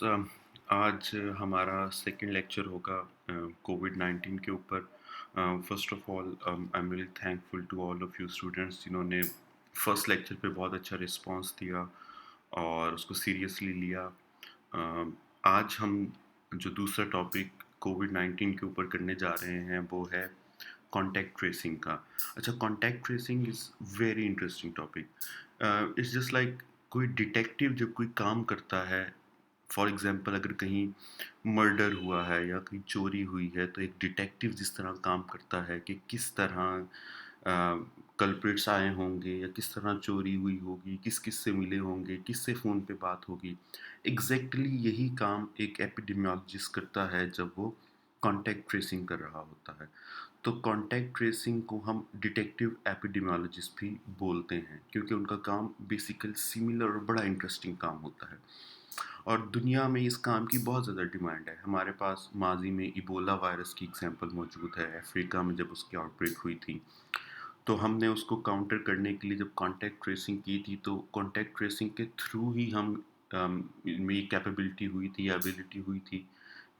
आज हमारा second lecture होगा कोविड 19 के ऊपर। First of all I am really thankful to all of you students जिन्होंने फर्स्ट लेक्चर पे बहुत अच्छा रिस्पांस दिया और उसको सीरियसली लिया। आज हम जो दूसरा टॉपिक कोविड 19 के ऊपर करने जा रहे हैं वो है कॉन्टैक्ट ट्रेसिंग का। अच्छा, contact tracing is very interesting topic. It's just like कोई डिटेक्टिव जब कोई काम करता है, फॉर एग्जांपल अगर कहीं मर्डर हुआ है या कहीं चोरी हुई है, तो एक डिटेक्टिव जिस तरह काम करता है कि किस तरह कल्प्रिट्स आए होंगे या किस तरह चोरी हुई होगी, किस किस से मिले होंगे, किससे फ़ोन पे बात होगी, एग्जैक्टली यही काम एक एपिडेमियोलॉजिस्ट करता है जब वो कॉन्टैक्ट ट्रेसिंग कर रहा होता है। तो कॉन्टैक्ट ट्रेसिंग को हम डिटेक्टिव एपिडेमियोलॉजिस्ट भी बोलते हैं क्योंकि उनका काम बेसिकली सिमिलर और बड़ा इंटरेस्टिंग काम होता है। और दुनिया में इस काम की बहुत ज़्यादा डिमांड है। हमारे पास माजी में इबोला वायरस की एग्जांपल मौजूद है, अफ्रीका में जब उसकी आउटब्रेक हुई थी। तो हमने उसको काउंटर करने के लिए जब कॉन्टैक्ट ट्रेसिंग की थी, तो कॉन्टैक्ट ट्रेसिंग के थ्रू ही मेरी कैपेबिलिटी हुई थी या एबिलिटी हुई थी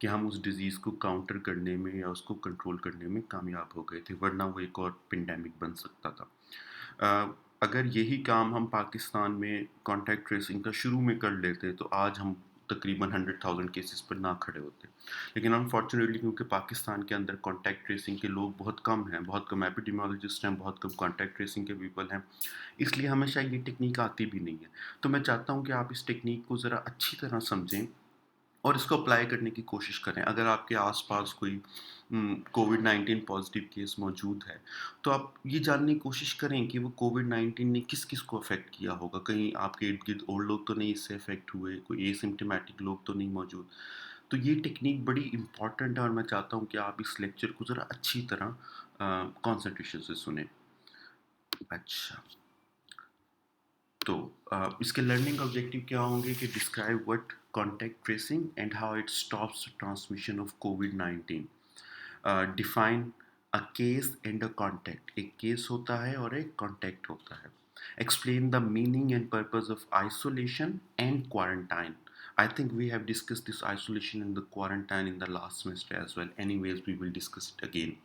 कि हम उस डिज़ीज़ को काउंटर करने में या उसको कंट्रोल करने में कामयाब हो गए थे, वरना वो एक और पेंडेमिक बन सकता था। अगर यही काम हम पाकिस्तान में कॉन्टैक्ट ट्रेसिंग का शुरू में कर लेते तो आज हम तकरीबन 100,000 केसेस पर ना खड़े होते। लेकिन अनफॉर्चुनेटली क्योंकि पाकिस्तान के अंदर कॉन्टैक्ट ट्रेसिंग के लोग बहुत कम हैं, बहुत कम एपिडेमियोलॉजिस्ट हैं, बहुत कम कॉन्टैक्ट ट्रेसिंग के पीपल हैं, इसलिए हमें शायद ये टेक्निक आती भी नहीं है। तो मैं चाहता हूँ कि आप इस टेक्निक को ज़रा अच्छी तरह समझें और इसको अप्लाई करने की कोशिश करें। अगर आपके आस-पास कोई कोविड 19 पॉज़िटिव केस मौजूद है, तो आप ये जानने की कोशिश करें कि वो कोविड 19 ने किस-किस को अफ़ेक्ट किया होगा। कहीं आपके इर्द-गिर्द और लोग तो नहीं इससे अफ़ेक्ट हुए, कोई एसिम्प्टोमेटिक लोग तो नहीं मौजूद। तो ये टेक्निक बड़ी इम्पॉर्टेंट है और मैं चाहता हूँ कि आप इस लेक्चर को ज़रा अच्छी तरह कॉन्सन्ट्रेशन से सुनें। अच्छा। तो इसके लर्निंग ऑब्जेक्टिव क्या होंगे कि describe what contact tracing and how it stops transmission of Covid 19। Define a case and a contact. एक केस होता है और एक कॉन्टैक्ट होता है। Explain the meaning and purpose of isolation and quarantine. I think we have discussed this isolation and the quarantine in the last semester as well. Anyways, we will discuss it again.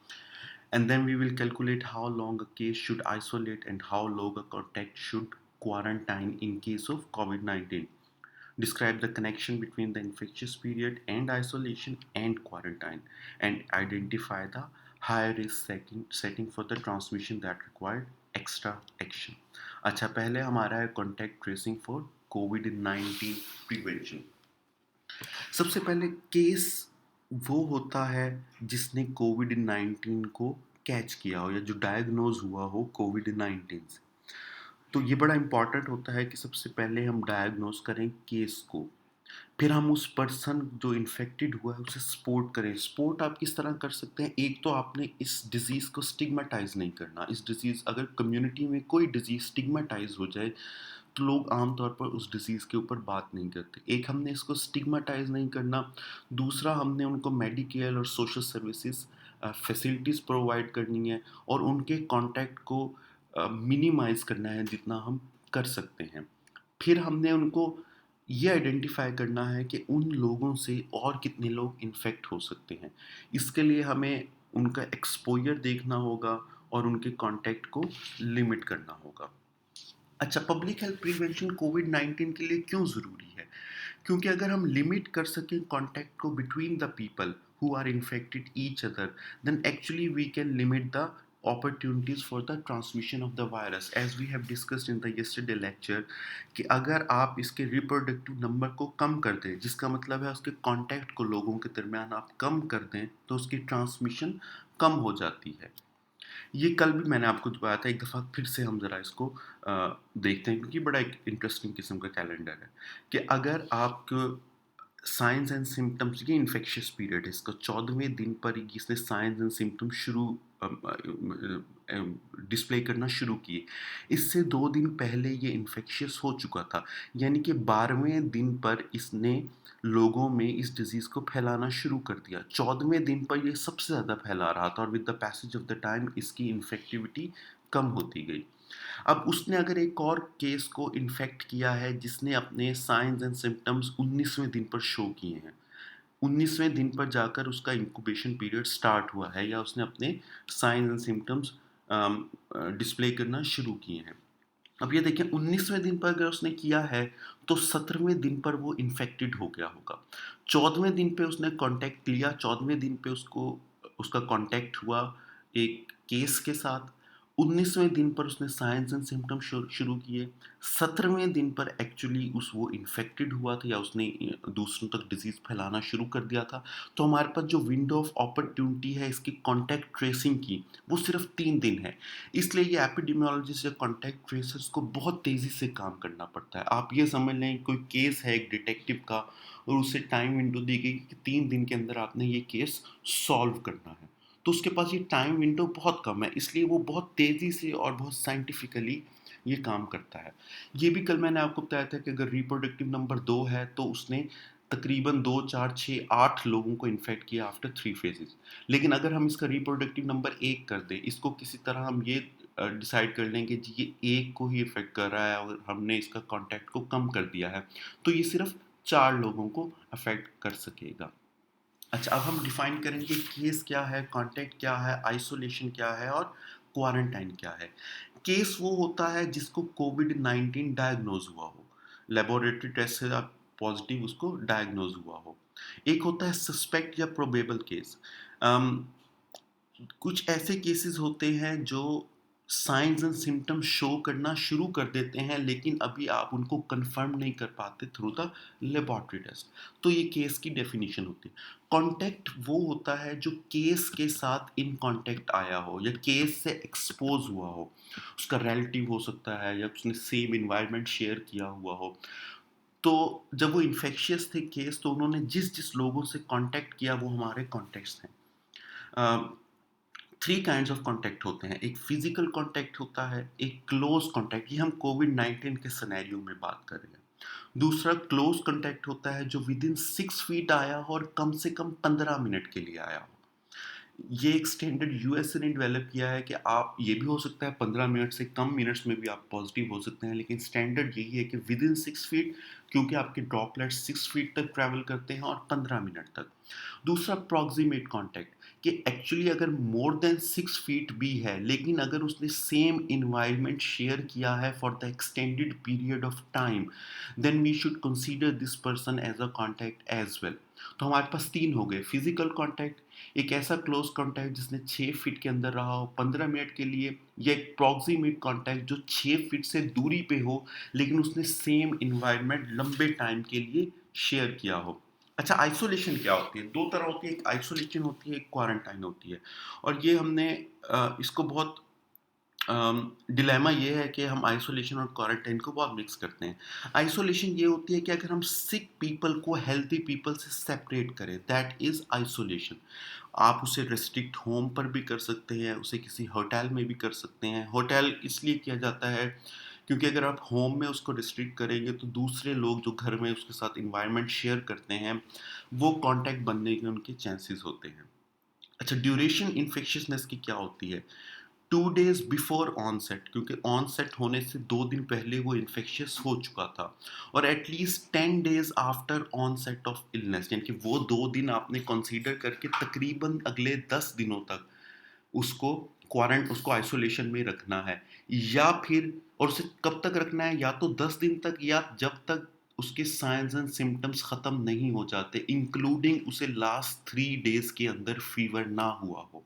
And then we will calculate how long a case should isolate and how long a contact should quarantine in case of COVID-19. Describe the connection between the infectious period and isolation and quarantine, and identify the high risk setting for the transmission that required extra action. अच्छा, पहले हमारा है contact tracing for Covid 19 prevention. सबसे पहले case वो होता है जिसने कोविड 19 को कैच किया हो या जो डायग्नोज हुआ हो कोविड 19 से। तो ये बड़ा इंपॉर्टेंट होता है कि सबसे पहले हम डायग्नोज करें केस को, फिर हम उस पर्सन जो इन्फेक्टेड हुआ है उसे सपोर्ट करें। सपोर्ट आप किस तरह कर सकते हैं? एक तो आपने इस डिज़ीज़ को स्टिग्मेटाइज नहीं करना। इस डिज़ीज़ अगर कम्युनिटी में कोई डिज़ीज़ स्टिग्मेटाइज हो जाए तो लोग आमतौर पर उस डिज़ीज़ के ऊपर बात नहीं करते। एक हमने इसको स्टिग्मेटाइज नहीं करना, दूसरा हमने उनको मेडिकेयर और सोशल सर्विसेज फैसिलिटीज़ प्रोवाइड करनी है और उनके कॉन्टैक्ट को मिनिमाइज़ करना है जितना हम कर सकते हैं। फिर हमने उनको ये आइडेंटिफ़ाई करना है कि उन लोगों से और कितने लोग इन्फेक्ट हो सकते हैं। इसके लिए हमें उनका एक्सपोज़र देखना होगा और उनके कॉन्टैक्ट को लिमिट करना होगा। अच्छा, पब्लिक हेल्थ प्रिवेंशन कोविड 19 के लिए क्यों ज़रूरी है? क्योंकि अगर हम लिमिट कर सकें कॉन्टैक्ट को between the people who are infected each other, then actually we can limit the opportunities for the transmission of the virus, as we have discussed in the yesterday lecture, कि अगर आप इसके reproductive number को कम कर दें, जिसका मतलब है उसके कॉन्टैक्ट को लोगों के दरमियान आप कम कर दें, तो उसकी ट्रांसमिशन कम हो जाती है। ये कल भी मैंने आपको बताया था, एक दफ़ा फिर से हम ज़रा इसको देखते हैं क्योंकि बड़ा एक इंटरेस्टिंग किस्म का कैलेंडर है कि अगर आपको साइंस एंड सिम्पटम्स, ये इन्फेक्शियस पीरियड है, इसका 14वें दिन पर ही इसने साइंस एंड सिम्पटम्स डिस्प्ले करना शुरू किए। इससे 2 दिन पहले ये इन्फेक्शियस हो चुका था, यानी कि 12वें दिन पर इसने लोगों में इस डिज़ीज़ को फैलाना शुरू कर दिया। 14वें दिन पर ये सबसे ज़्यादा फैला रहा था और with the passage of the time इसकी इन्फेक्टिविटी कम होती गई। अब उसने अगर एक और केस को इन्फेक्ट किया है जिसने अपने साइन्स एंड सिम्पटम्स 19वें दिन पर शो किए हैं, 19वें दिन पर जाकर उसका इंक्यूबेशन पीरियड स्टार्ट हुआ है या उसने अपने साइन्स एंड सिम्पटम्स डिस्प्ले करना शुरू किए हैं। अब ये देखिए 19वें दिन पर अगर उसने किया है तो 17वें दिन पर वो इन्फेक्टेड हो गया होगा। 14वें दिन पे उसने कॉन्टैक्ट लिया, 14वें दिन पे उसको उसका कॉन्टैक्ट हुआ एक केस के साथ। 19वें दिन पर उसने साइन्स एंड सिम्पटम्स शुरू किए। 17वें दिन पर एक्चुअली वो इन्फेक्टेड हुआ था या उसने दूसरों तक डिजीज़ फैलाना शुरू कर दिया था। तो हमारे पास जो विंडो ऑफ अपॉर्च्युनिटी है इसकी कॉन्टैक्ट ट्रेसिंग की, वो सिर्फ़ 3 दिन है। इसलिए ये एपिडेमियोलॉजिस्ट या कॉन्टैक्ट ट्रेसर्स को बहुत तेज़ी से काम करना पड़ता है। आप ये समझ लें कोई केस है एक डिटेक्टिव का और उसे टाइम विंडो दी गई कि 3 दिन के अंदर आपने ये केस सॉल्व करना है। तो उसके पास ये टाइम विंडो बहुत कम है, इसलिए वो बहुत तेज़ी से और बहुत साइंटिफिकली ये काम करता है। ये भी कल मैंने आपको बताया था कि अगर रिप्रोडक्टिव नंबर 2 है तो उसने तकरीबन 2, 4, 6, 8 लोगों को इन्फेक्ट किया आफ्टर 3 फेजेज़। लेकिन अगर हम इसका रिप्रोडक्टिव नंबर 1 कर दें, इसको किसी तरह हम ये डिसाइड कर लें कि जी ये 1 को ही इफ़ेक्ट कर रहा है और हमने इसका कॉन्टैक्ट को कम कर दिया है, तो ये सिर्फ़ 4 लोगों को अफ़ेक्ट कर सकेगा। अच्छा, अब हम डिफाइन करेंगे केस क्या है, कॉन्टैक्ट क्या है, आइसोलेशन क्या है और क्वारंटाइन क्या है। केस वो होता है जिसको कोविड-19 डायग्नोज़ हुआ हो, लेबोरेटरी टेस्ट से आप पॉजिटिव उसको डायग्नोज़ हुआ हो। एक होता है सस्पेक्ट या प्रोबेबल केस। अम, कुछ ऐसे केसेस होते हैं जो साइंस एंड सिम्पटम्स शो करना शुरू कर देते हैं लेकिन अभी आप उनको कंफर्म नहीं कर पाते थ्रू द लेबोरेटरी टेस्ट। तो ये केस की डेफिनेशन होती है। कॉन्टैक्ट वो होता है जो केस के साथ इन कॉन्टैक्ट आया हो या केस से एक्सपोज हुआ हो। उसका रिलेटिव हो सकता है या उसने सेम इन्वायरमेंट शेयर किया हुआ हो। तो जब वो इन्फेक्शियस थे केस तो उन्होंने जिस जिस लोगों से कॉन्टैक्ट किया वो हमारे कॉन्टैक्ट्स हैं। अ, 3 काइंड्स ऑफ कॉन्टैक्ट होते हैं। एक फिजिकल कॉन्टैक्ट होता है, एक क्लोज कॉन्टैक्ट, ये हम कोविड-19 के सिनेरियो में बात कर रहे हैं। दूसरा क्लोज कॉन्टैक्ट होता है जो विदिन 6 फीट आया हो और कम से कम 15 मिनट के लिए आया हो। ये एक स्टैंडर्ड यूएसए ने डेवलप किया है कि आप ये भी हो सकता है 15 मिनट से कम मिनट्स में भी आप पॉजिटिव हो सकते हैं, लेकिन स्टैंडर्ड यही है कि विदिन 6 फीट, क्योंकि आपके ड्रॉपलेट्स 6 फीट तक ट्रैवल करते हैं और 15 मिनट तक। दूसरा प्रॉक्सिमेट कॉन्टैक्ट, कि एक्चुअली अगर मोर देन 6 फीट भी है लेकिन अगर उसने सेम इन्वायरमेंट शेयर किया है for the extended period of time, then we should consider this person as a contact as well. तो हमारे पास 3 हो गए, फिजिकल कॉन्टैक्ट, एक ऐसा क्लोज कॉन्टैक्ट जिसने 6 फीट के अंदर रहा हो 15 मिनट के लिए, या एक प्रॉक्सिमेट कॉन्टैक्ट जो 6 फीट से दूरी पे हो लेकिन उसने सेम इन्वायरमेंट लंबे टाइम के लिए शेयर किया हो। अच्छा, आइसोलेशन क्या होती है? 2 तरह होती है, एक आइसोलेशन होती है, एक क्वारंटाइन होती है। और ये हमने इसको बहुत डिलेमा ये है कि हम आइसोलेशन और क्वारंटाइन को बहुत मिक्स करते हैं। आइसोलेशन ये होती है कि अगर हम सिक पीपल को हेल्दी पीपल से सेपरेट करें, दैट इज़ आइसोलेशन। आप उसे रिस्ट्रिक्ट होम पर भी कर सकते हैं, उसे किसी होटल में भी कर सकते हैं। होटल इसलिए किया जाता है क्योंकि अगर आप होम में उसको रिस्ट्रिक्ट करेंगे तो दूसरे लोग जो घर में उसके साथ एनवायरनमेंट शेयर करते हैं, वो कॉन्टैक्ट बनने के उनके चांसेस होते हैं। अच्छा, ड्यूरेशन इन्फेक्शियसनेस की क्या होती है? 2 डेज़ बिफोर ऑनसेट, क्योंकि ऑनसेट होने से 2 दिन पहले वो इन्फेक्शियस हो चुका था, और at least 10 days after onset of illness, यानी कि वो 2 दिन आपने कंसीडर करके तकरीबन अगले 10 दिनों तक उसको उसको आइसोलेशन में रखना है। या फिर, और उसे कब तक रखना है, या तो 10 दिन तक या जब तक उसके साइंस एंड सिम्पटम्स खत्म नहीं हो जाते, इंक्लूडिंग उसे लास्ट 3 डेज़ के अंदर फीवर ना हुआ हो।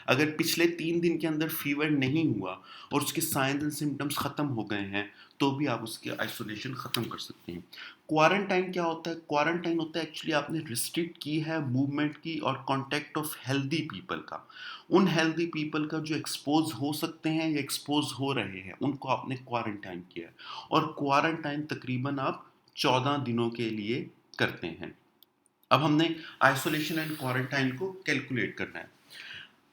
अगर पिछले 3 दिन के अंदर फीवर नहीं हुआ और उसके साइंस एंड सिम्पटम्स खत्म हो गए हैं, तो भी आप उसकी आइसोलेशन खत्म कर सकते हैं। क्वारंटाइन क्या होता है? क्वारंटाइन होता है एक्चुअली आपने रिस्ट्रिक्ट की है मूवमेंट की और कॉन्टैक्ट ऑफ हेल्दी पीपल का। उन हेल्दी पीपल का जो एक्सपोज हो सकते हैं या एक्सपोज हो रहे हैं, उनको आपने क्वारंटाइन किया है। और क्वारंटाइन तकरीबन आप 14 दिनों के लिए करते हैं। अब हमने आइसोलेशन एंड क्वारंटाइन को कैलकुलेट करना है।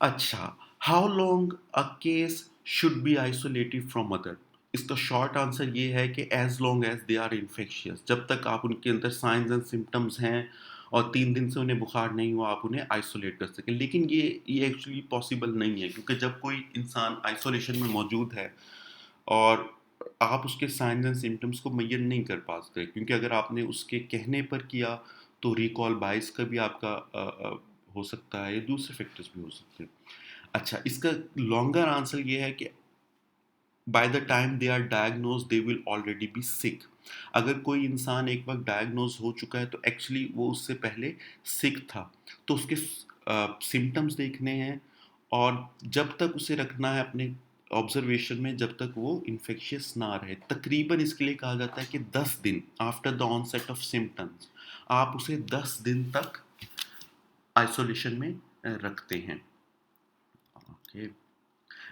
अच्छा, how long a case should be isolated from other? इसका शॉर्ट आंसर ये है कि as long as they are infectious, जब तक आप उनके अंदर साइंस एंड सिम्टम्स हैं और 3 दिन से उन्हें बुखार नहीं हुआ, आप उन्हें आइसोलेट कर सकें। लेकिन ये एक्चुअली पॉसिबल नहीं है, क्योंकि जब कोई इंसान आइसोलेशन में मौजूद है और आप उसके साइंस एंड सिम्टम्स को मेजर नहीं कर पाते, क्योंकि अगर आपने उसके कहने पर किया तो रिकॉल बायस का भी आपका हो सकता है, या दूसरे फैक्टर्स भी हो सकते हैं। अच्छा, इसका लॉन्गर आंसर ये है कि by the time they are diagnose they will already be sick. अगर कोई इंसान एक बार डायग्नोज हो चुका है तो एक्चुअली वो उससे पहले सिक था, तो उसके सिम्टम्स देखने हैं, और जब तक उसे रखना है अपने ऑब्जर्वेशन में जब तक वो इन्फेक्शियस ना रहे। तकरीबन इसके लिए कहा जाता है कि 10 दिन after the onset of symptoms आप उसे 10 दिन तक आइसोलेशन में रखते हैं। ओके।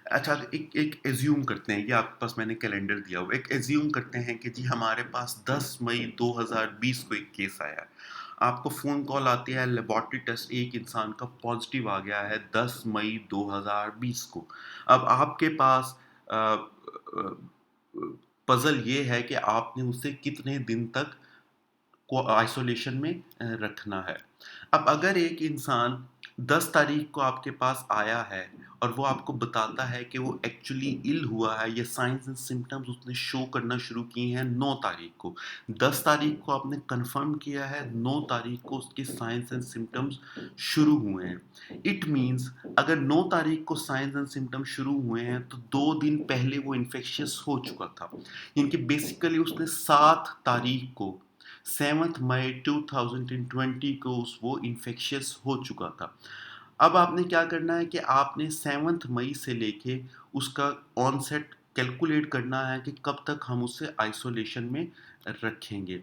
अच्छा, एक एक एज्यूम करते हैं, ये आपके पास मैंने कैलेंडर दिया हुआ है, एक एज्यूम करते हैं कि जी हमारे पास 10 मई 2020 को एक केस आया है। आपको फ़ोन कॉल आती है, लेबॉरेटरी टेस्ट एक इंसान का पॉजिटिव आ गया है 10 मई 2020 को। अब आपके पास पज़ल ये है कि आपने उसे कितने दिन तक को आइसोलेशन में रखना है। अब अगर एक इंसान 10 तारीख को आपके पास आया है और वो आपको बताता है कि वो एक्चुअली इल हुआ है, या साइंस एंड सिम्पटम्स उसने शो करना शुरू किए हैं 9 तारीख को। 10 तारीख को आपने कंफर्म किया है, 9 तारीख को उसके साइंस एंड सिम्पटम्स शुरू हुए हैं। इट मीन्स अगर 9 तारीख को साइंस एंड सिम्पटम्स शुरू हुए हैं तो 2 दिन पहले वो इन्फेक्शियस हो चुका था। यानी कि बेसिकली उसने 7 तारीख को 7 मई 2020 को वो इन्फेक्शियस हो चुका था। अब आपने क्या करना है कि आपने 7 मई से लेके उसका ऑनसेट कैलकुलेट करना है कि कब तक हम उसे आइसोलेशन में रखेंगे।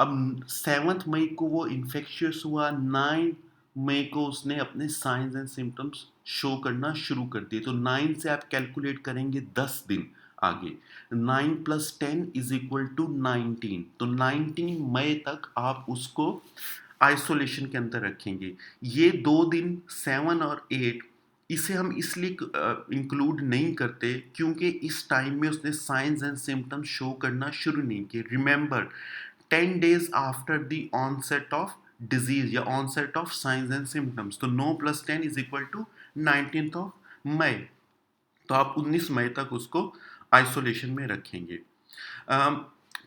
अब 7 मई को वो इन्फेक्शियस हुआ, 9 मई को उसने अपने साइंस एंड सिम्टम्स शो करना शुरू कर दिए। तो 9 से आप कैलकुलेट करेंगे 10 दिन आगे। 9 प्लस 10 इज इक्वल टू 19। तो 19 मई तक आप उसको आइसोलेशन के अंदर रखेंगे। ये 2 दिन 7 और 8 इसे हम इसलिए इंक्लूड नहीं करते क्योंकि इस टाइम में उसने साइंस एंड सिम्टम्स शो करना शुरू नहीं किए। Remember, 10 days after the onset of disease या onset of signs and symptoms, तो 9 plus 10 is equal to 19th of मई। तो आप 19 मई तक उसको आइसोलेशन में रखेंगे। अम,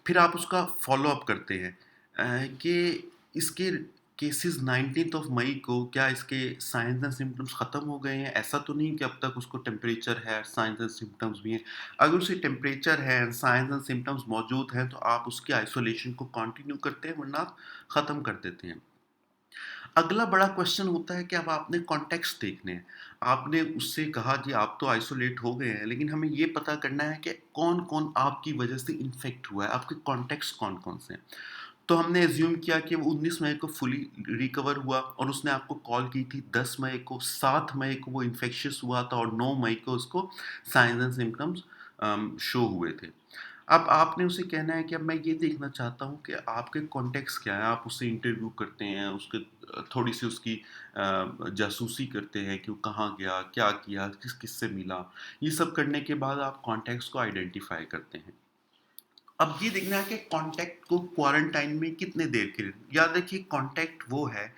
फिर आप उसका फॉलो अप करते हैं कि इसके केसेस 19th ऑफ मई को क्या इसके साइंस एंड सिम्टम्स ख़त्म हो गए हैं? ऐसा तो नहीं कि अब तक उसको टेम्परेचर है, साइंस एंड सिम्टम्स भी हैं। अगर उसे टेम्परेचर है, साइंस एंड सिम्टम्स मौजूद हैं, तो आप उसके आइसोलेशन को कंटिन्यू करते हैं, वरना आप ख़त्म कर देते हैं। अगला बड़ा क्वेश्चन होता है कि अब आपने कॉन्टेक्स्ट देखने हैं। आपने उससे कहा जी आप तो आइसोलेट हो गए हैं, लेकिन हमें ये पता करना है कि कौन-कौन आपकी वजह से इन्फेक्ट हुआ है, आपके कॉन्टेक्स्ट कौन-कौन से हैं। तो हमने एज्यूम किया कि वो 19 मई को फुली रिकवर हुआ और उसने आपको कॉल की थी 10 मई को, 7 मई को वो इन्फेक्शियस हुआ था और 9 मई को उसको साइंस एंड सिम्पटम्स शो हुए थे। अब आपने उसे कहना है कि अब मैं ये देखना चाहता हूँ कि आपके कॉन्टेक्स्ट क्या है। आप उससे इंटरव्यू करते हैं, उसके थोड़ी-सी उसकी जासूसी करते हैं कि वो कहाँ गया, क्या किया, किस-किस से मिला। ये सब करने के बाद आप कॉन्टेक्स्ट को आइडेंटिफ़ाई करते हैं। अब ये देखना है कि कॉन्टैक्ट को क्वारंटाइन में कितने देर के लिए। याद रखिए, कॉन्टैक्ट वो है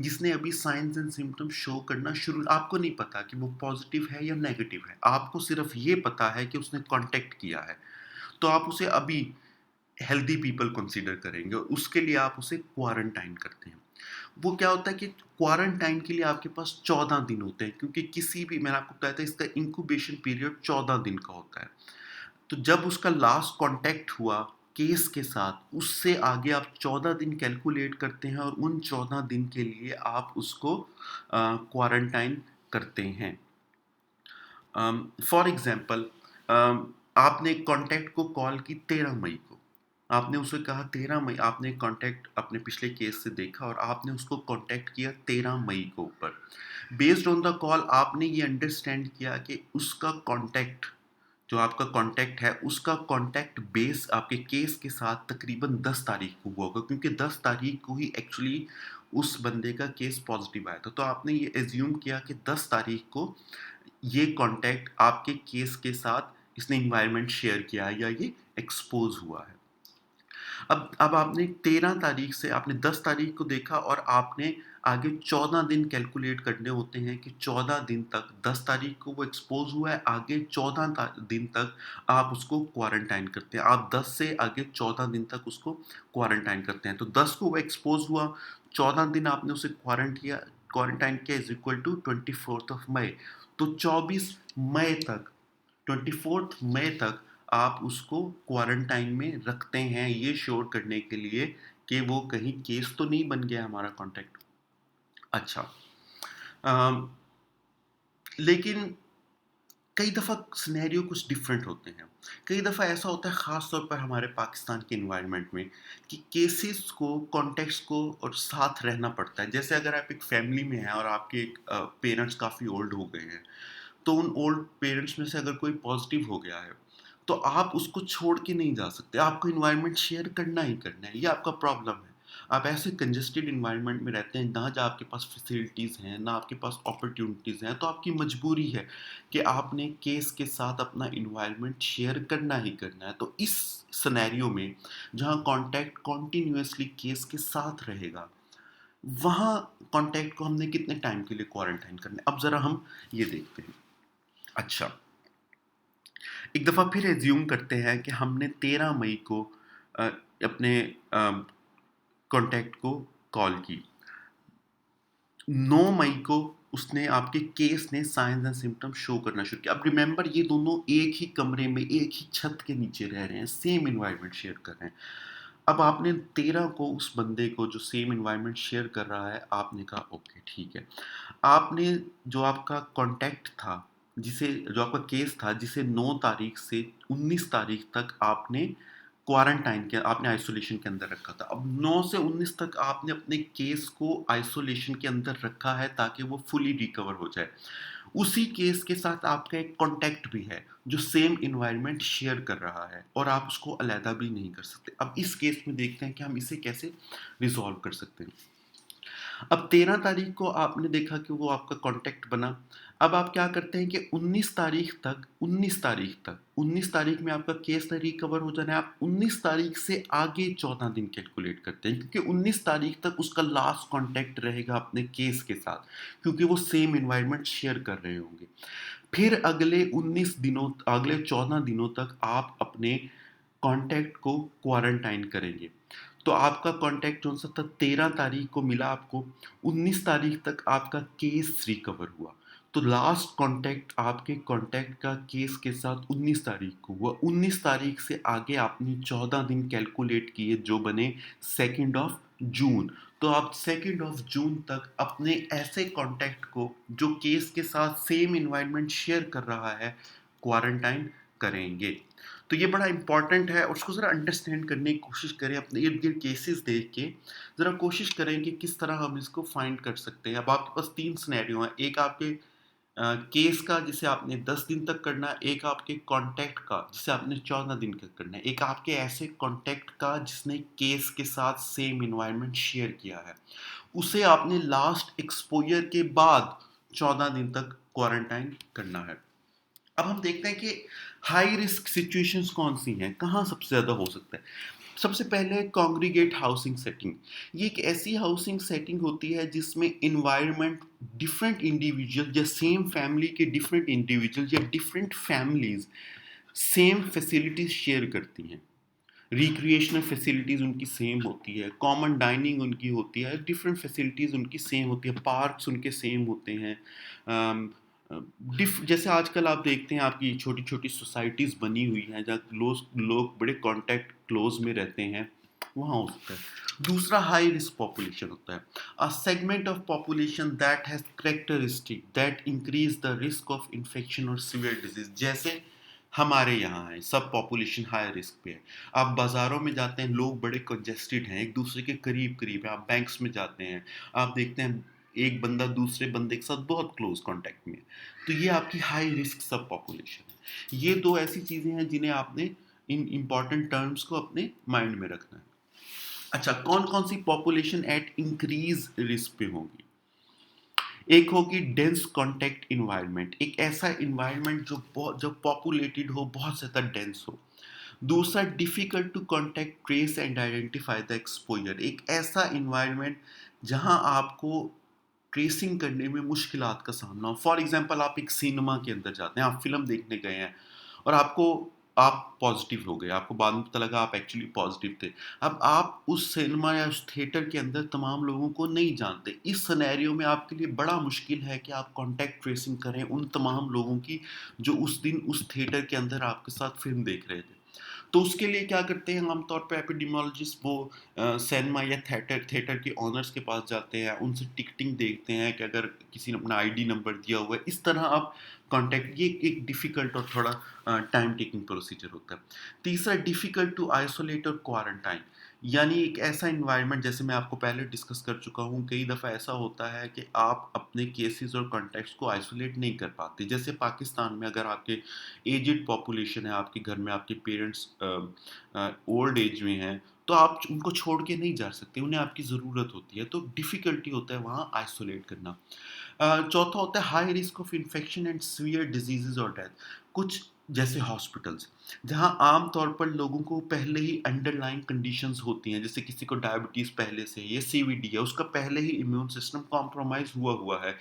जिसने अभी साइंस एंड सिम्टम्स शो करना शुरू, आपको नहीं पता कि वो पॉजिटिव है या नेगेटिव है, आपको सिर्फ ये पता है कि उसने कॉन्टैक्ट किया है। तो आप उसे अभी हेल्दी पीपल कंसीडर करेंगे और उसके लिए आप उसे क्वारंटाइन करते हैं। वो क्या होता है कि क्वारंटाइन के लिए आपके पास 14 दिन होते हैं, क्योंकि किसी भी, मैंने आपको बताया था, इसका इंक्यूबेशन पीरियड 14 दिन का होता है। तो जब उसका लास्ट कांटेक्ट हुआ केस के साथ, उससे आगे आप 14 दिन कैलकुलेट करते हैं और उन 14 दिन के लिए आप उसको क्वारंटाइन करते हैं। फॉर एग्जांपल, आपने कांटेक्ट को कॉल की 13 मई को, आपने उसे कहा 13 मई, आपने कांटेक्ट अपने पिछले केस से देखा और आपने उसको कांटेक्ट किया 13 मई को ऊपर। बेस्ड ऑन द कॉल आपने ये अंडरस्टैंड किया कि उसका कांटेक्ट, जो आपका कांटेक्ट है, उसका कांटेक्ट बेस आपके केस के साथ तकरीबन 10 तारीख को हुआ होगा, क्योंकि 10 तारीख को ही एक्चुअली उस बंदे का केस पॉजिटिव आया था। तो आपने ये एज्यूम किया कि 10 तारीख को ये कांटेक्ट आपके केस के साथ इसने एनवायरनमेंट शेयर किया है या ये एक्सपोज हुआ है। अब आपने 13 तारीख से आपने 10 तारीख को देखा और आपने आगे 14 दिन कैलकुलेट करने होते हैं कि 14 दिन तक 10 तारीख को वो एक्सपोज़ हुआ है, आगे 14 दिन तक आप उसको क्वारंटाइन करते हैं। आप 10 से आगे 14 दिन तक उसको क्वारंटाइन करते हैं। तो 10 को वो एक्सपोज़ हुआ, 14 दिन आपने उसे क्वारंटाइन किया is equal to 24th of May. तो 24 मई तक 24th मई तक आप उसको क्वारंटाइन में रखते हैं, ये श्योर करने के लिए कि वो कहीं केस तो नहीं बन गया हमारा कॉन्टैक्ट। अच्छा, अम, लेकिन कई दफ़ा सिनेरियो कुछ डिफरेंट होते हैं। कई दफ़ा ऐसा होता है ख़ास तौर पर हमारे पाकिस्तान के एनवायरनमेंट में कि केसेस को, कॉन्टेक्स्ट को और साथ रहना पड़ता है। जैसे अगर आप एक फैमिली में हैं और आपके पेरेंट्स काफ़ी ओल्ड हो गए हैं, तो उन ओल्ड पेरेंट्स में से अगर कोई पॉजिटिव हो गया है, तो आप उसको छोड़ के नहीं जा सकते। आपको एनवायरनमेंट शेयर करना ही करना है, ये आपका प्रॉब्लम है। आप ऐसे कंजेस्टेड एनवायरनमेंट में रहते हैं, ना जहाँ आपके पास फैसिलिटीज़ हैं, ना आपके पास अपॉर्च्युनिटीज़ हैं, तो आपकी मजबूरी है कि आपने केस के साथ अपना एनवायरनमेंट शेयर करना ही करना है। तो इस सिनेरियो में, जहाँ कॉन्टैक्ट कंटीन्यूअसली केस के साथ रहेगा, वहाँ कॉन्टैक्ट को हमने कितने टाइम के लिए क्वारंटाइन करना है? अब ज़रा हम ये देखते हैं। अच्छा, एक दफ़ा फिर एज्यूम करते हैं कि हमने 13 मई को अ, अपने कॉन्टैक्ट को कॉल की। 9 मई को उसने आपके केस ने साइंस एंड सिम्पटम्स शो करना शुरू किया। अब रिमेंबर ये दोनों एक ही कमरे में, एक ही छत के नीचे रह रहे हैं, सेम एनवायरनमेंट शेयर कर रहे हैं। अब आपने 13 को उस बंदे को जो सेम एनवायरनमेंट शेयर कर रहा है, आपने कहा ओके ठीक है। आपने जो आपका कॉन्टैक्ट था, जिसे जो आपका केस था, जिसे 9 तारीख से 19 तारीख तक आपने आइसोलेशन के अंदर रखा था। अब 9 से 19 तक आपने अपने केस को आइसोलेशन के अंदर रखा है ताकि वो फुली रिकवर हो जाए। उसी केस के साथ आपका एक कॉन्टैक्ट भी है जो सेम एनवायरनमेंट शेयर कर रहा है और आप उसको अलहदा भी नहीं कर सकते। अब इस केस में देखते हैं कि हम इसे कैसे रिज़ॉल्व कर सकते हैं। अब 13 तारीख को आपने देखा कि वो आपका कॉन्टैक्ट बना। अब आप क्या करते हैं कि 19 तारीख में आपका केस रिकवर हो जाना है। आप 19 तारीख से आगे 14 दिन कैलकुलेट करते हैं क्योंकि 19 तारीख तक उसका लास्ट कॉन्टैक्ट रहेगा अपने केस के साथ, क्योंकि वो सेम एनवायरनमेंट शेयर कर रहे होंगे। फिर अगले 14 दिनों तक आप अपने कॉन्टैक्ट को क्वारंटाइन करेंगे। तो आपका कॉन्टैक्ट कौन सा था? 13 तारीख को मिला आपको, 19 तारीख तक आपका केस रिकवर हुआ। तो लास्ट कॉन्टैक्ट आपके कॉन्टैक्ट का केस के साथ 19 तारीख को हुआ। 19 तारीख से आगे आपने 14 दिन कैलकुलेट किए जो बने 2nd ऑफ जून। तो आप 2nd ऑफ जून तक अपने ऐसे कॉन्टैक्ट को जो केस के साथ सेम एनवायरनमेंट शेयर कर रहा है, क्वारंटाइन करेंगे। तो ये बड़ा इंपॉर्टेंट है और उसको ज़रा अंडरस्टैंड करने की कोशिश करें, अपने इर्द गिर्द केसेस देख के ज़रा कोशिश करें कि किस तरह हम इसको फाइंड कर सकते हैं। अब आपके पास 3 सिनेरियो हैं, एक आपके केस का जिसे आपने 10 दिन तक करना है, एक आपके कॉन्टैक्ट का जिसे आपने 14 दिन तक करना है, एक आपके ऐसे कॉन्टैक्ट का जिसने केस के साथ सेम एनवायरनमेंट शेयर किया है, उसे आपने लास्ट एक्सपोजर के बाद 14 दिन तक क्वारंटाइन करना है। अब हम देखते हैं कि हाई रिस्क सिचुएशंस कौन सी हैं, कहाँ सबसे ज़्यादा हो सकता है। सबसे पहले कॉन्ग्रीगेट हाउसिंग सेटिंग। ये एक ऐसी हाउसिंग सेटिंग होती है जिसमें इन्वायरमेंट डिफरेंट इंडिविजुअल या सेम फैमिली के डिफरेंट इंडिविजुअल या different families same facilities share करती हैं। रिक्रिएशनल फैसिलिटीज़ उनकी सेम होती है, कॉमन डाइनिंग उनकी होती है, डिफरेंट फैसिलिटीज़ उनकी सेम होती है, पार्क्स उनके सेम होते हैं। अम, जैसे आजकल आप देखते हैं आपकी छोटी छोटी सोसाइटीज़ बनी हुई हैं जहाँ लोग बड़े कांटेक्ट क्लोज में रहते हैं, वहाँ हो सकता है। दूसरा हाई रिस्क पॉपुलेशन होता है, a segment of population that has characteristic that increase the risk of infection और सीवियर डिजीज। जैसे हमारे यहाँ है, सब पॉपुलेशन हाई रिस्क पे है। आप बाज़ारों में जाते हैं, लोग बड़े कंजेस्टेड हैं, एक दूसरे के करीब करीब है। आप बैंक्स में जाते हैं, आप देखते हैं एक बंदा दूसरे बंदे के साथ बहुत क्लोज कांटेक्ट में है। तो ये आपकी हाई रिस्क सब पॉपुलेशन है। ये दो ऐसी चीज़ें हैं जिन्हें आपने इन इंपॉर्टेंट टर्म्स को अपने माइंड में रखना है। अच्छा, कौन कौन सी पॉपुलेशन एट इंक्रीज रिस्क पे होगी? एक होगी डेंस कॉन्टैक्ट इन्वायरमेंट, एक ऐसा इन्वायरमेंट जो बहुत, जो पॉपुलेटेड हो, बहुत ज़्यादा डेंस हो। दूसरा difficult to contact, trace and identify the exposure, एक ऐसा एनवायरनमेंट जहाँ आपको ट्रेसिंग करने में मुश्किलात का सामना हो। फॉर एग्ज़ाम्पल आप एक सिनेमा के अंदर जाते हैं, आप फ़िल्म देखने गए हैं और आप पॉज़िटिव हो गए, आपको बाद में पता लगा आप एक्चुअली पॉज़िटिव थे। अब आप उस सिनेमा या उस थिएटर के अंदर तमाम लोगों को नहीं जानते। इस सिनेरियो में आपके लिए बड़ा मुश्किल है कि आप कॉन्टैक्ट ट्रेसिंग करें उन तमाम लोगों की, जो उस दिन उस थिएटर के अंदर आपके साथ फ़िल्म देख रहे थे। तो उसके लिए क्या करते हैं आमतौर पे एपिडेमियोलॉजिस्ट, वो सिनेमा या थिएटर के ओनर्स के पास जाते हैं, उनसे टिकटिंग देखते हैं कि अगर किसी ने अपना आईडी नंबर दिया हुआ है, इस तरह आप कॉन्टैक्ट, ये एक डिफ़िकल्ट और थोड़ा टाइम टेकिंग प्रोसीजर होता है। तीसरा, डिफ़िकल्ट टू आइसोलेट और क्वारंटाइन, यानी एक ऐसा एनवायरनमेंट, जैसे मैं आपको पहले डिस्कस कर चुका हूँ, कई दफ़ा ऐसा होता है कि आप अपने केसेस और कॉन्टैक्ट्स को आइसोलेट नहीं कर पाते। जैसे पाकिस्तान में अगर आपके एजेड पॉपुलेशन है, आपके घर में आपके पेरेंट्स ओल्ड एज में हैं, तो आप उनको छोड़ के नहीं जा सकते, उन्हें आपकी ज़रूरत होती है, तो डिफ़िकल्टी होता है वहाँ आइसोलेट करना। चौथा होता है high risk of infection and severe diseases और डेथ। कुछ जैसे हॉस्पिटल्स, जहाँ आम तौर पर लोगों को पहले ही अंडरलाइंग कंडीशंस होती हैं, जैसे किसी को डायबिटीज़ पहले से है या सीवीडी है, उसका पहले ही इम्यून सिस्टम कॉम्प्रोमाइज़ हुआ हुआ है।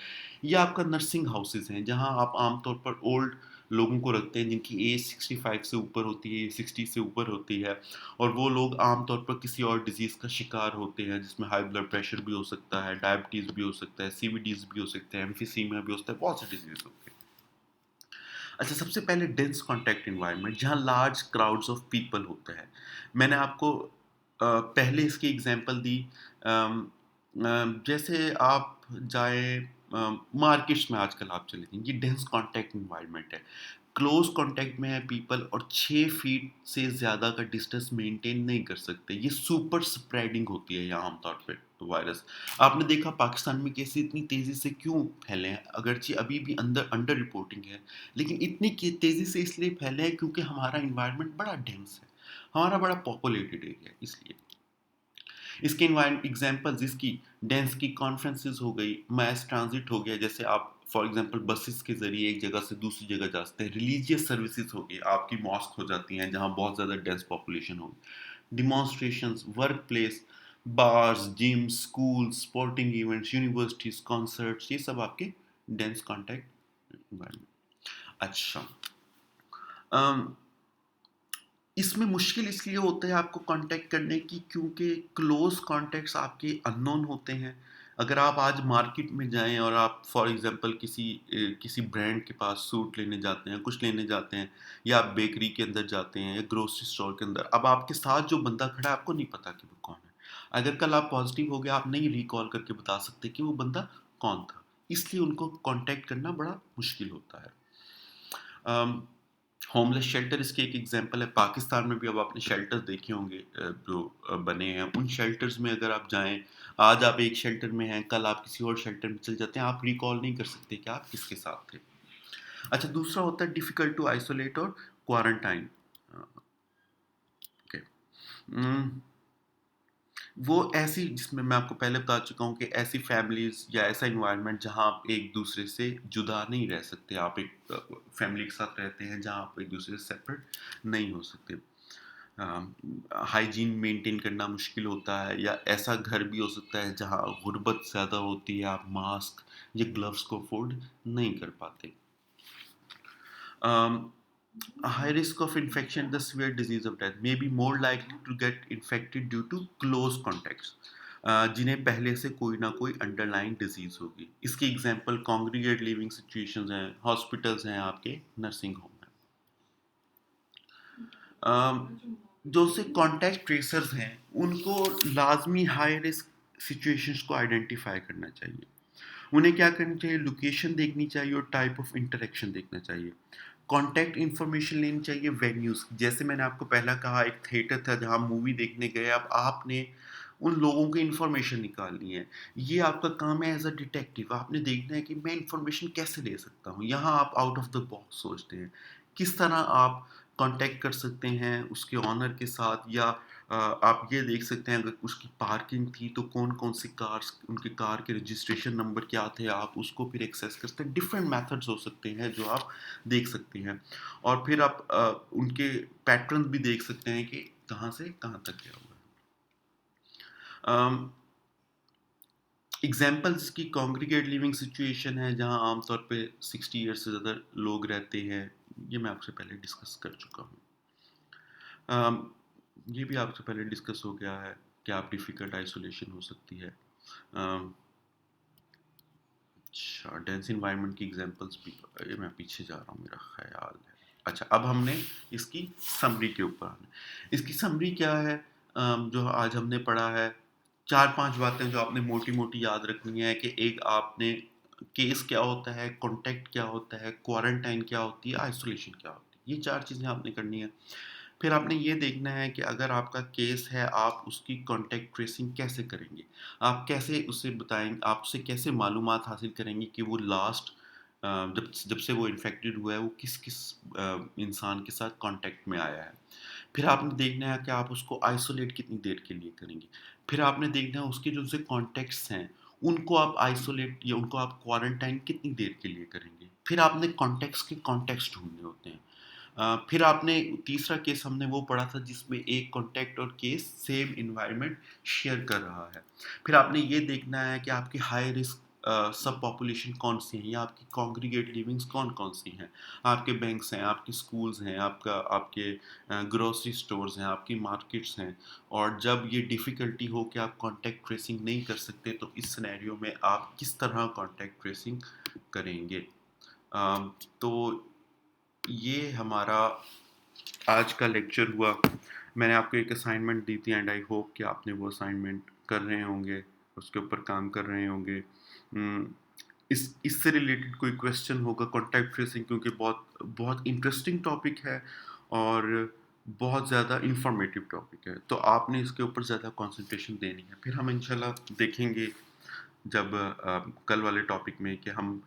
या आपका नर्सिंग हाउसेज़ हैं, जहाँ आप आम तौर पर ओल्ड लोगों को रखते हैं जिनकी एज 65 से ऊपर होती है, 60 से ऊपर होती है, और वो लोग आम तौर पर किसी और डिज़ीज़ का शिकार होते हैं, जिसमें हाई ब्लड प्रेशर भी हो सकता है, डायबिटीज़ भी हो सकता है, सीवीडीज़ भी हो सकते हैं, एम्फीसीमिया भी हो सकता है, बहुत से डिज़ीज़ होते हैं। अच्छा, सबसे पहले डेंस कॉन्टैक्ट एनवायरनमेंट, जहाँ लार्ज क्राउड्स ऑफ पीपल होते हैं। मैंने आपको पहले इसकी एग्ज़ाम्पल दी। जैसे आप जाएँ मार्केट्स में, आजकल आप चले जाएँ, ये डेंस कॉन्टैक्ट एनवायरनमेंट है। क्लोज़ कॉन्टैक्ट में है पीपल, और 6 फीट से ज़्यादा का डिस्टेंस मेंटेन नहीं कर सकते। ये सुपर स्प्रेडिंग होती है यहाँ आमतौर पे वायरस। आपने देखा पाकिस्तान में केसेस इतनी तेज़ी से क्यों फैले हैं? अगरचे अभी भी अंडर रिपोर्टिंग है, लेकिन इतनी तेज़ी से इसलिए फैले हैं क्योंकि हमारा एनवायरनमेंट बड़ा डेंस है, हमारा बड़ा पॉपुलेटेड एरिया है, इसलिए। इसके एग्जाम्पल्स इसकी डेंस की कॉन्फ्रेंसेस हो गई, मैस ट्रांजिट हो गया, जैसे आप फॉर एग्जांपल बसेस के ज़रिए एक जगह से दूसरी जगह जा सकते हैं, रिलीजियस सर्विसेज हो गई, आपकी मॉस्क हो जाती हैं जहाँ बहुत ज़्यादा डेंस पॉपुलेशन होगी, demonstrations, work place, bars, gym, school, sporting events, universities, concerts, ये सब आपके डेंस कॉन्टैक्ट एनवायरनमेंट। अच्छा, अम, इसमें मुश्किल इसलिए होता है आपको कांटेक्ट करने की, क्योंकि क्लोज कॉन्टैक्ट्स आपके अननोन होते हैं। अगर आप आज मार्केट में जाएं और आप फॉर एग्जांपल किसी ब्रांड के पास सूट लेने जाते हैं, कुछ लेने जाते हैं, या आप बेकरी के अंदर जाते हैं या ग्रोसरी स्टोर के अंदर, अब आपके साथ जो बंदा खड़ा है आपको नहीं पता कि वो कौन है। अगर कल आप पॉजिटिव हो गए, आप नहीं रिकॉल करके बता सकते कि वो बंदा कौन था, इसलिए उनको कांटेक्ट करना बड़ा मुश्किल होता है। होमलेस शेल्टर इसके एक एग्जांपल है। पाकिस्तान में भी अब आपने शेल्टर देखे होंगे जो बने हैं। उन शेल्टर्स में अगर आप जाएं, आज आप एक शेल्टर में हैं, कल आप किसी और शेल्टर में चले जाते हैं, आप रिकॉल नहीं कर सकते कि आप किसके साथ थे। अच्छा, दूसरा होता है डिफ़िकल्ट टू आइसोलेट और क्वारंटाइन। ओके, वो ऐसी, जिसमें मैं आपको पहले बता चुका हूँ कि ऐसी फैमिलीज़ या ऐसा एनवायरनमेंट जहाँ आप एक दूसरे से जुदा नहीं रह सकते, आप एक फैमिली के साथ रहते हैं जहाँ आप एक दूसरे से सेपरेट नहीं हो सकते। हाइजीन मेंटेन करना मुश्किल होता है, या ऐसा घर भी हो सकता है जहाँ गुर्बत ज़्यादा होती है, आप मास्क या ग्लव्स को अफोर्ड नहीं कर पाते। High risk of infection, the severe disease of death may be more likely to get infected due to close contacts, जिन्हें पहले से कोई ना कोई अंडरलाइन डिजीज होगी। इसकी एग्जांपल कॉन्ग्रीगेट लिविंग सिचुएशंस हैं, हॉस्पिटल्स हैं, आपके नर्सिंग होम हैं। जो से कॉन्टैक्ट ट्रेसर्स हैं, उनको लाजमी हाई रिस्क सिचुएशंस को आइडेंटिफाई करना चाहिए। उन्हें क्या करना चाहिए? लोकेशन देखनी चाहिए और टाइप ऑफ इंटरेक्शन देखना चाहिए। कॉन्टैक्ट इन्फॉर्मेशन लेनी चाहिए वेन्यूज़, जैसे मैंने आपको पहला कहा, एक थिएटर था जहाँ मूवी देखने गए, अब आपने उन लोगों की इन्फॉर्मेशन निकालनी है। ये आपका काम है एज़ अ डिटेक्टिव, आपने देखना है कि मैं इन्फॉर्मेशन कैसे ले सकता हूँ। यहाँ आप आउट ऑफ द बॉक्स सोचते हैं, किस तरह आप कॉन्टैक्ट कर सकते हैं उसके ऑनर के साथ, या आप ये देख सकते हैं अगर उसकी पार्किंग थी तो कौन-कौन सी कार्स उनके कार के रजिस्ट्रेशन नंबर क्या थे, आप उसको फिर एक्सेस कर सकते हैं। डिफरेंट मेथड्स हो सकते हैं जो आप देख सकते हैं और फिर आप उनके पैटर्न भी देख सकते हैं कि कहाँ से कहाँ तक गया हुआ है। एग्ज़ाम्पल्स की कॉन्ग्रीगेट लिविंग सिचुएशन है जहाँ आमतौर पे 60 ईयर्स से ज़्यादा लोग रहते हैं, ये मैं आपसे पहले डिस्कस कर चुका हूँ। अम, ये भी आपसे पहले डिस्कस हो गया है कि आप डिफ़िकल्ट आइसोलेशन हो सकती है। अम, अच्छा डेंस एनवायरनमेंट की एग्ज़ाम्पल्स भी ये मैं पीछे जा रहा हूँ मेरा ख़्याल है। अच्छा अब हमने इसकी समरी के ऊपर आना है। इसकी समरी क्या है जो आज हमने पढ़ा है 4-5 बातें जो आपने मोटी-मोटी याद रखनी है कि एक आपने केस क्या होता है, कॉन्टैक्ट क्या होता है, क्वारंटाइन क्या होती है, आइसोलेशन क्या होती है। ये 4 चीज़ें आपने करनी है। फिर आपने ये देखना है कि अगर आपका केस है, आप उसकी कॉन्टैक्ट ट्रेसिंग कैसे करेंगे? आप कैसे उसे बताएँ आप उससे कैसे मालूमात हासिल करेंगे कि वो लास्ट जब जब से वो इन्फेक्टेड हुआ है, वो किस-किस इंसान के साथ कॉन्टैक्ट में आया है। फिर आपने देखना है कि आप उसको आइसोलेट कितनी देर के लिए करेंगे। फिर आपने देखना है उसके जो उनसे कॉन्टैक्ट्स हैं, उनको आप आइसोलेट या उनको आप क्वारंटाइन कितनी देर के लिए करेंगे। फिर आपने कॉन्टेक्स्ट के कॉन्टेक्स्ट ढूँढने होते हैं। फिर आपने तीसरा केस हमने वो पढ़ा था जिसमें एक कॉन्टैक्ट और केस सेम एनवायरनमेंट शेयर कर रहा है। फिर आपने ये देखना है कि आपकी हाई रिस्क सब पॉपुलेशन कौन-सी हैं या आपकी कॉन्ग्रीगेट लिविंग्स कौन-कौन सी हैं। आपके बैंक्स हैं, आपके स्कूल्स हैं, आपके ग्रोसरी स्टोर्स हैं, आपकी मार्केट्स हैं और जब ये डिफ़िकल्टी हो कि आप कॉन्टैक्ट ट्रेसिंग नहीं कर सकते तो इस सिनेरियो में आप किस तरह कॉन्टैक्ट ट्रेसिंग करेंगे। तो ये हमारा आज का लेक्चर हुआ। मैंने आपको एक असाइनमेंट दी थी एंड आई होप कि आपने वो असाइनमेंट कर रहे होंगे, उसके ऊपर काम कर रहे होंगे। इस इससे रिलेटेड कोई क्वेश्चन होगा कॉन्टैक्ट ट्रेसिंग क्योंकि बहुत बहुत इंटरेस्टिंग टॉपिक है और बहुत ज़्यादा इन्फॉर्मेटिव टॉपिक है। तो आपने इसके ऊपर ज़्यादा कंसंट्रेशन देनी है। फिर हम इंशाल्लाह देखेंगे जब कल वाले टॉपिक में कि हम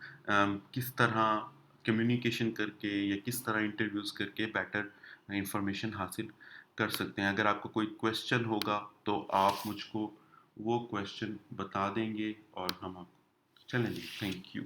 किस तरह कम्युनिकेशन करके या किस तरह इंटरव्यूज़ करके बेटर इंफॉर्मेशन हासिल कर सकते हैं। अगर आपको कोई क्वेश्चन होगा तो आप मुझको वो क्वेश्चन बता देंगे और हम आप चलें जी, थैंक यू।